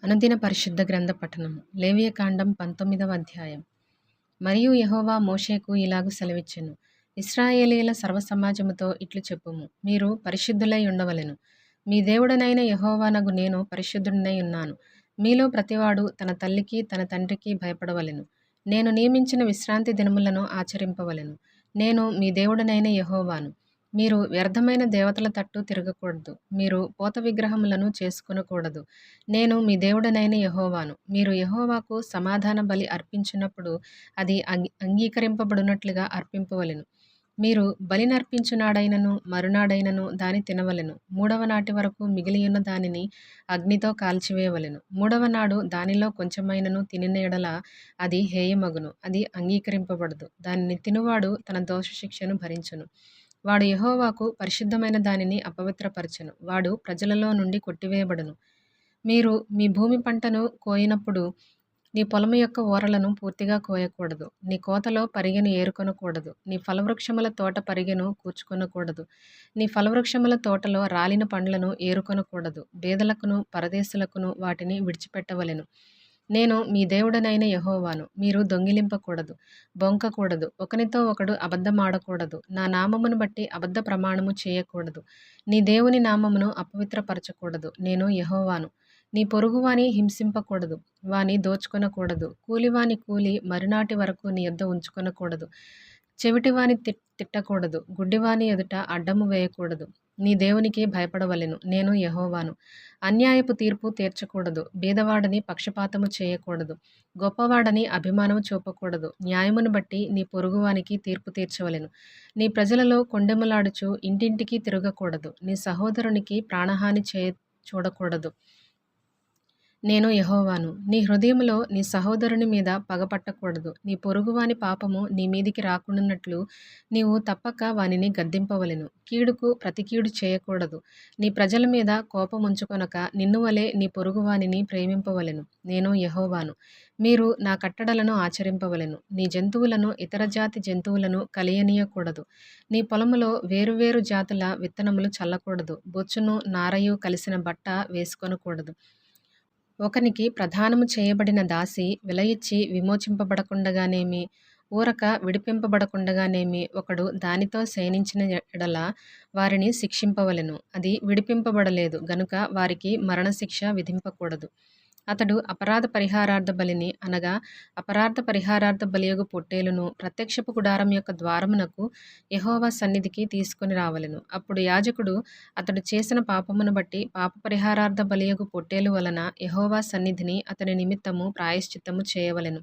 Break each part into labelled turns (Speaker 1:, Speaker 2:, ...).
Speaker 1: అనుదిన పరిశుద్ధ గ్రంథ పఠనము. లేవియకాండం 19వ అధ్యాయం. మరియు యెహోవా మోషేకు ఇలాగు సెలవిచ్చెను. ఇశ్రాయేలీయుల సర్వసమాజముతో ఇట్లు చెప్పుము, మీరు పరిశుద్ధులై ఉండవలెను. మీ దేవుడనైన యెహోవానగు నేను పరిశుద్ధుడనై ఉన్నాను. మీలో ప్రతివాడు తన తల్లికి తన తండ్రికి భయపడవలెను. నేను నియమించిన విశ్రాంతి దినములను ఆచరింపవలెను. నేను మీ దేవుడనైన యెహోవాను. మీరు వ్యర్థమైన దేవతల తట్టు తిరగకూడదు. మీరు పోత విగ్రహములను చేసుకొనకూడదు. నేను మీ దేవుడనైన యెహోవాను. మీరు యెహోవాకు సమాధాన బలి అర్పించినప్పుడు అది అంగీకరింపబడినట్లుగా అర్పింపవలెను. మీరు బలినర్పించునాడైనను మరునాడైనను దాని తినవలెను. 3వ నాటి వరకు మిగిలియున్న దానిని అగ్నితో కాల్చివేయవలెను. 3వ నాడు దానిలో కొంచెమైనను తినిన యెడల అది హేయమగును. అది అంగీకరింపబడదు. దానిని తినువాడు తన దోషశిక్షను భరించును. వాడు యెహోవాకు పరిశుద్ధమైన దానిని అపవిత్రపరచెను. వాడు ప్రజలలో నుండి కొట్టివేయబడును. మీరు మీ భూమి పంటను కోయినప్పుడు నీ పొలము యొక్క ఓరలను పూర్తిగా కోయకూడదు. నీ కోతలో పరిగెను ఏరుకొనకూడదు. నీ ఫలవృక్షముల తోట పరిగెను కూర్చుకొనకూడదు. నీ ఫలవృక్షముల తోటలో రాలిన పండ్లను ఏరుకొనకూడదు. బేదలకును పరదేశులకును వాటిని విడిచిపెట్టవలెను. నేను మీ దేవుడనైన యెహోవాను. మీరు దొంగిలింపకూడదు, బొంకకూడదు, ఒకనితో ఒకడు అబద్ధమాడకూడదు. నా నామమును బట్టి అబద్ధ ప్రమాణము చేయకూడదు. నీ దేవుని నామమును అపవిత్రపరచకూడదు. నేను యెహోవాను. నీ పొరుగువాని హింసింపకూడదు, వాని దోచుకొనకూడదు. కూలివాని కూలి మరునాటి వరకు నీ యొద్ద ఉంచుకొనకూడదు. చెవిటివాని తిట్టకూడదు. గుడ్డివాని ఎదుట అడ్డము వేయకూడదు. నీ దేవునికి భయపడవలెను. నేను యెహోవాను. అన్యాయపు తీర్పు తీర్చకూడదు. బీదవాడని పక్షపాతము చేయకూడదు. గొప్పవాడని అభిమానము చూపకూడదు. న్యాయమును బట్టి నీ పొరుగువానికి తీర్పు తీర్చవలెను. నీ ప్రజలలో కొండెములాడుచు ఇంటింటికి తిరగకూడదు. నీ సహోదరునికి ప్రాణహాని చూడకూడదు. నేను యెహోవాను. నీ హృదయములో నీ సహోదరుని మీద పగపట్టకూడదు. నీ పొరుగువాని పాపము నీ మీదికి రాకుండానట్లు నీవు తప్పక వానిని గద్దింపవలెను. కీడుకు ప్రతి కీడు చేయకూడదు. నీ ప్రజల మీద కోపముంచుకొనక నిన్ను వలె నీ పొరుగువానిని ప్రేమింపవలెను. నేను యెహోవాను. మీరు నా కట్టడలను ఆచరింపవలెను. నీ జంతువులను ఇతర జాతి జంతువులను కలియనీయకూడదు. నీ పొలములో వేరువేరు జాతుల విత్తనములు చల్లకూడదు. బొచ్చును నారయు కలిసిన బట్ట వేసుకొనకూడదు. ఒకనికి ప్రదానము చేయబడిన దాసి విలయిచ్చి విమోచింపబడకుండగానేమి, ఊరక విడిపింపబడకుండగానేమి ఒకడు దానితో శయనించిన యెడల వారిని శిక్షింపవలెను. అది విడిపింపబడలేదు గనుక వారికి మరణశిక్ష విధింపకూడదు. అతడు అపరాధ పరిహారార్థ బలిని అనగా అపరాధ పరిహారార్థ బలియగు పొట్టేలును ప్రత్యక్షపు గుడారం యొక్క ద్వారమునకు యెహోవా సన్నిధికి తీసుకొని రావలెను. అప్పుడు యాజకుడు అతడు చేసిన పాపమును బట్టి పాప పరిహారార్థ బలియగు పొట్టేలు వలన యెహోవా సన్నిధిని అతని నిమిత్తము ప్రాయశ్చిత్తము చేయవలెను.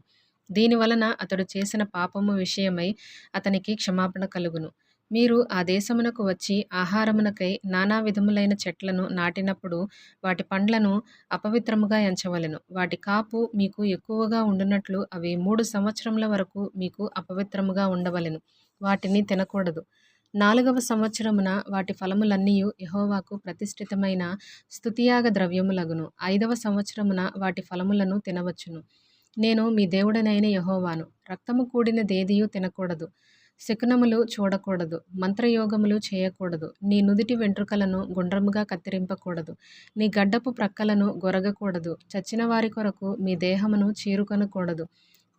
Speaker 1: దీని వలన అతడు చేసిన పాపము విషయమై అతనికి క్షమాపణ కలుగును. మీరు ఆ దేశమునకు వచ్చి ఆహారమునకై నానా విధములైన చెట్లను నాటినప్పుడు వాటి పండ్లను అపవిత్రముగా ఎంచవలెను. వాటి కాపు మీకు ఎక్కువగా ఉండునట్లు అవి 3 సంవత్సరముల వరకు మీకు అపవిత్రముగా ఉండవలెను. వాటిని తినకూడదు. 4వ సంవత్సరమున వాటి ఫలములన్నీయు యెహోవాకు ప్రతిష్ఠితమైన స్తుతియాగ ద్రవ్యములగును. 5వ సంవత్సరమున వాటి ఫలములను తినవచ్చును. నేను మీ దేవుడనైన యెహోవాను. రక్తము కూడినదేదియూ తినకూడదు. శకునములు చూడకూడదు. మంత్రయోగములు చేయకూడదు. నీ నుదిటి వెంట్రుకలను గుండ్రముగా కత్తిరింపకూడదు. నీ గడ్డపు ప్రక్కలను గొరగకూడదు. చచ్చిన వారి కొరకు మీ దేహమును చీరుకొనకూడదు.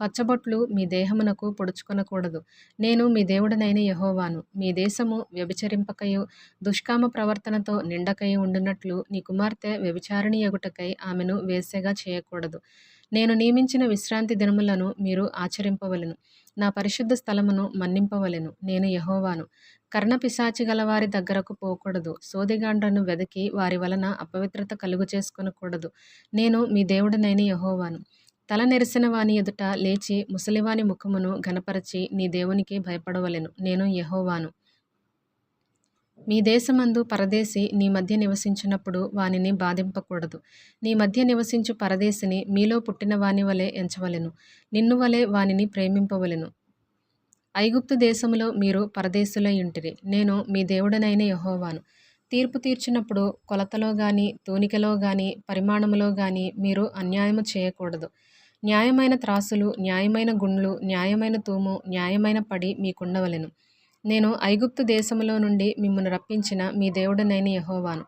Speaker 1: పచ్చబొట్లు మీ దేహమునకు పొడుచుకొనకూడదు. నేను మీ దేవుడనైన యెహోవాను. మీ దేశము వ్యభిచరింపకయు దుష్కామ ప్రవర్తనతో నిండకయు ఉండునట్లు నీ కుమార్తె వ్యభిచారిణి యగుటకై ఆమెను వేశ్యగా చేయకూడదు. నేను నియమించిన విశ్రాంతి దినములను మీరు ఆచరింపవలెను. నా పరిశుద్ధ స్థలమును మన్నింపవలెను. నేను యెహోవాను. కర్ణపిశాచి గలవారి దగ్గరకు పోకూడదు. సోదెగాండ్రను వెదకి వారి వలన అపవిత్రత కలుగు చేసుకొనకూడదు. నేను మీ దేవుడనైన యెహోవాను. తల నెరిసిన వాని ఎదుట లేచి ముసలివాని ముఖమును ఘనపరచి నీ దేవునికి భయపడవలెను. నేను యెహోవాను. మీ దేశమందు పరదేశి నీ మధ్య నివసించినప్పుడు వానిని బాధింపకూడదు. నీ మధ్య నివసించు పరదేశిని మీలో పుట్టిన వాని వలె ఎంచవలెను. నిన్ను వలె వానిని ప్రేమింపవలెను. ఐగుప్తు దేశములో మీరు పరదేశులయుంటిరి. నేను మీ దేవుడనైన యెహోవాను. తీర్పు తీర్చినప్పుడు కొలతలో గాని తూనికలో గాని పరిమాణములో గాని మీరు అన్యాయము చేయకూడదు. న్యాయమైన త్రాసులు, న్యాయమైన గుండ్లు, న్యాయమైన తూము, న్యాయమైన పడి మీకుండవలెను. నేను ఐగుప్తు దేశములో నుండి మిమ్మును రప్పించిన మీ దేవుడనైన యెహోవాను.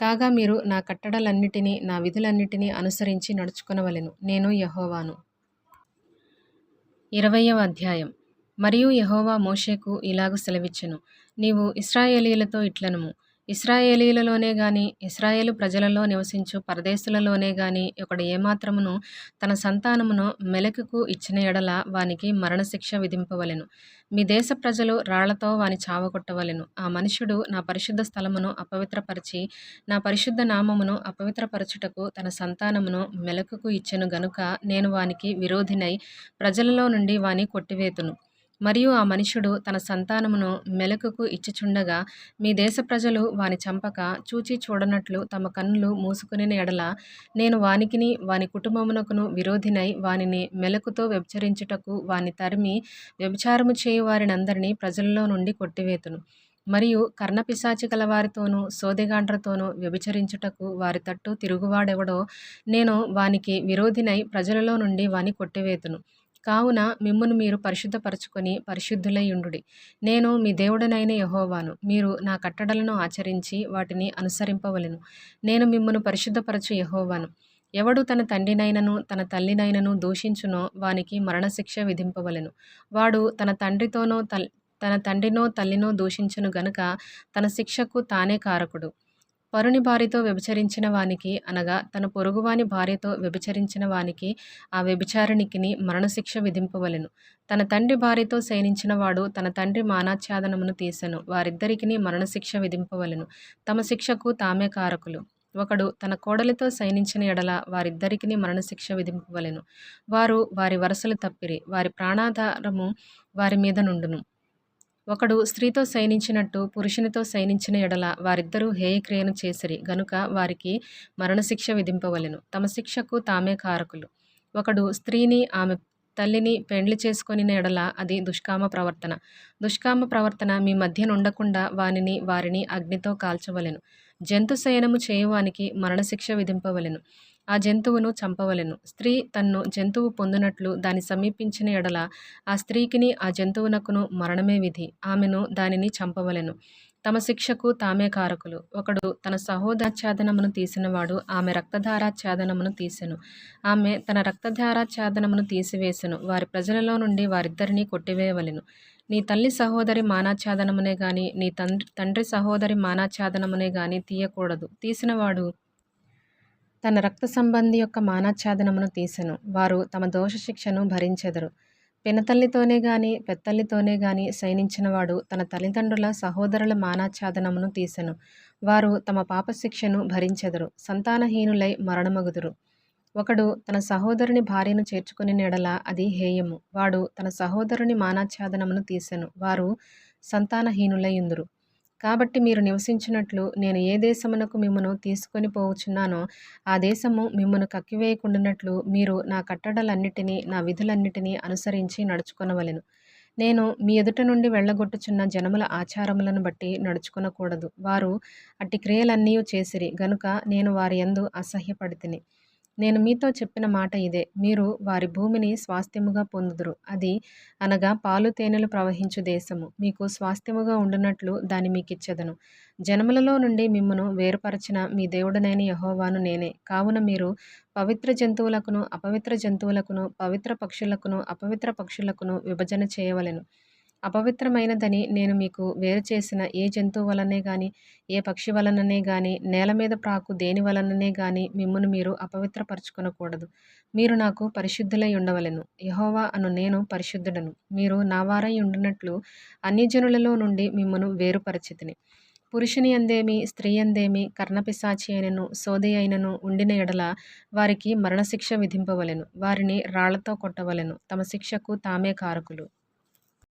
Speaker 1: కాగా మీరు నా కట్టడలన్నిటినీ నా విధులన్నిటినీ అనుసరించి నడుచుకొనవలెను. నేను యెహోవాను. 20వ అధ్యాయం. మరియు యెహోవా మోషేకు ఇలాగు సెలవిచ్చెను. నీవు ఇశ్రాయేలీయులతో ఇట్లనుము. ఇశ్రాయేలీయులలోనే గాని ఇశ్రాయేలు ప్రజలలో నివసించు పరదేశులలోనే గాని ఒకడు ఏమాత్రమును తన సంతానమును మెలకుకు ఇచ్చిన ఎడల వానికి మరణశిక్ష విధింపవలెను. మీ దేశ ప్రజలు రాళ్లతో వాని చావగొట్టవలెను. ఆ మనుష్యుడు నా పరిశుద్ధ స్థలమును అపవిత్రపరచి నా పరిశుద్ధ నామమును అపవిత్రపరచుటకు తన సంతానమును మెలకుకు ఇచ్చెను గనుక నేను వానికి విరోధినై ప్రజలలో నుండి వాని కొట్టివేతును. మరియు ఆ మనుష్యుడు తన సంతానమును మెలకుకు ఇచ్చుచుండగా మీ దేశ ప్రజలు వాని చంపక చూచి చూడనట్లు తమ కన్నులు మూసుకునిన ఎడల నేను వానికిని వాని కుటుంబమునకును విరోధినై వానిని మెలకుతో వ్యభిచరించుటకు వాని తరిమి వ్యభిచారము చేయు వారినందరినీ ప్రజలలో నుండి కొట్టివేతును. మరియు కర్ణపిశాచి గలవారితోనూ సోదెగాండ్రతోనూ వ్యభిచరించుటకు వారి తట్టు తిరుగువాడెవడో నేను వానికి విరోధినై ప్రజలలో నుండి వాని కొట్టివేతును. కావున మిమ్మును మీరు పరిశుద్ధపరచుకొని పరిశుద్ధులై యుండుడి. నేను మీ దేవుడనైన యెహోవాను. మీరు నా కట్టడలను ఆచరించి వాటిని అనుసరింపవలెను. నేను మిమ్మును పరిశుద్ధపరచు యెహోవాను. ఎవడు తన తండ్రినైనను తన తల్లినైనను దూషించునో వానికి మరణశిక్ష విధింపవలెను. వాడు తన తండ్రినో తల్లినో దూషించును గనుక తన శిక్షకు తానే కారకుడు. పరుని భార్యతో వ్యభిచరించిన వానికి అనగా తన పొరుగువాని భార్యతో వ్యభిచరించిన వానికి ఆ వ్యభిచారిణికిని మరణశిక్ష విధింపవలెను. తన తండ్రి భార్యతో శయనించిన వాడు తన తండ్రి మానాఛ్ఛాదనమును తీసెను. వారిద్దరికిని మరణశిక్ష విధింపవలెను. తమ శిక్షకు తామే కారకులు. ఒకడు తన కోడలితో శయనించిన ఎడల వారిద్దరికిని మరణశిక్ష విధింపవలెను. వారు వారి వరసలు తప్పిరి. వారి ప్రాణాధారము వారి మీద నుండును. ఒకడు స్త్రీతో శయనించినట్టు పురుషునితో శయనించిన ఎడల వారిద్దరూ హేయక్రియను చేసిరి గనుక వారికి మరణశిక్ష విధింపవలెను. తమ శిక్షకు తామే కారకులు. ఒకడు స్త్రీని ఆమె తల్లిని పెండ్లి చేసుకొనిన ఎడల అది దుష్కామ ప్రవర్తన. దుష్కామ ప్రవర్తన మీ మధ్య నుండకుండా వారిని అగ్నితో కాల్చవలెను. జంతు శయనము చేయువానికి మరణశిక్ష విధింపవలెను. ఆ జంతువును చంపవలెను. స్త్రీ తన్ను జంతువు పొందునట్లు దాని సమీపించిన ఎడల ఆ స్త్రీకిని ఆ జంతువునకును మరణమే విధి. ఆమెను దానిని చంపవలెను. తమ శిక్షకు తామే కారకులు. ఒకడు తన సహోదరాచ్ఛాదనమును తీసినవాడు ఆమె రక్తధారాచ్ఛాదనమును తీసెను. ఆమె తన రక్తధారాచ్ఛాదనమును తీసివేసెను. వారి ప్రజలలో నుండి వారిద్దరిని కొట్టివేయవలెను. నీ తల్లి సహోదరి మానాఛాదనమునే గాని నీ తండ్రి సహోదరి మానాఛాదనమునే గాని తీయకూడదు. తీసినవాడు తన రక్త సంబంధి యొక్క మానాఛాదనమును తీసెను. వారు తమ దోష శిక్షను భరించెదరు. పినతల్లితోనే గాని పెత్తల్లితోనే గాని శయనించినవాడు తన తల్లిదండ్రుల సహోదరుల మానాఛాదనమును తీసెను. వారు తమ పాపశిక్షను భరించెదరు. సంతానహీనులై మరణమగుదురు. ఒకడు తన సహోదరుని భార్యను చేర్చుకుని ఎడల అది హేయము. వాడు తన సహోదరుని మానాఛాదనమును తీసెను. వారు సంతానహీనులై యుందురు. కాబట్టి మీరు నివసించినట్లు నేను ఏ దేశమునకు మిమ్మును తీసుకొని పోవుచున్నానో ఆ దేశము మిమ్మును కక్కివేయకుండునట్లు మీరు నా కట్టడలన్నిటినీ నా విధులన్నిటినీ అనుసరించి నడుచుకొనవలెను. నేను మీ ఎదుట నుండి వెళ్ళగొట్టుచున్న జనముల ఆచారములను బట్టి నడుచుకొనకూడదు. వారు అట్టి క్రియలన్నీయు చేసిరి గనుక నేను వారి యందు అసహ్యపడితిని. నేను మీతో చెప్పిన మాట ఇదే. మీరు వారి భూమిని స్వాస్థ్యముగా పొందుదురు. అది అనగా పాలు తేనెలు ప్రవహించు దేశము. మీకు స్వాస్థ్యముగా ఉండునట్లు దాన్ని మీకిచ్చెదను. జనములలో నుండి మిమ్మును వేరుపరచిన మీ దేవుడనైన యెహోవాను నేనే. కావున మీరు పవిత్ర జంతువులకును అపవిత్ర జంతువులకును పవిత్ర పక్షులకును అపవిత్ర పక్షులకును విభజన చేయవలెను. అపవిత్రమైనదని నేను మీకు వేరు చేసిన ఏ జంతువు వలనే గాని ఏ పక్షి వలననే గాని నేల మీద ప్రాకు దేని వలననే గాని మిమ్మును మీరు అపవిత్రపరచుకొనకూడదు. మీరు నాకు పరిశుద్ధులై ఉండవలెను. యెహోవా అను నేను పరిశుద్ధుడను. మీరు నా వారై ఉండునట్లు అన్యజనులలో నుండి మిమ్మును వేరుపరచితిని. పురుషుని యందేమి స్త్రీ యందేమి కర్ణపిశాచి అయినను సోదె అయినను ఉండిన ఎడల వారికి మరణశిక్ష విధింపవలెను. వారిని రాళ్లతో కొట్టవలెను. తమ శిక్షకు తామే కారకులు.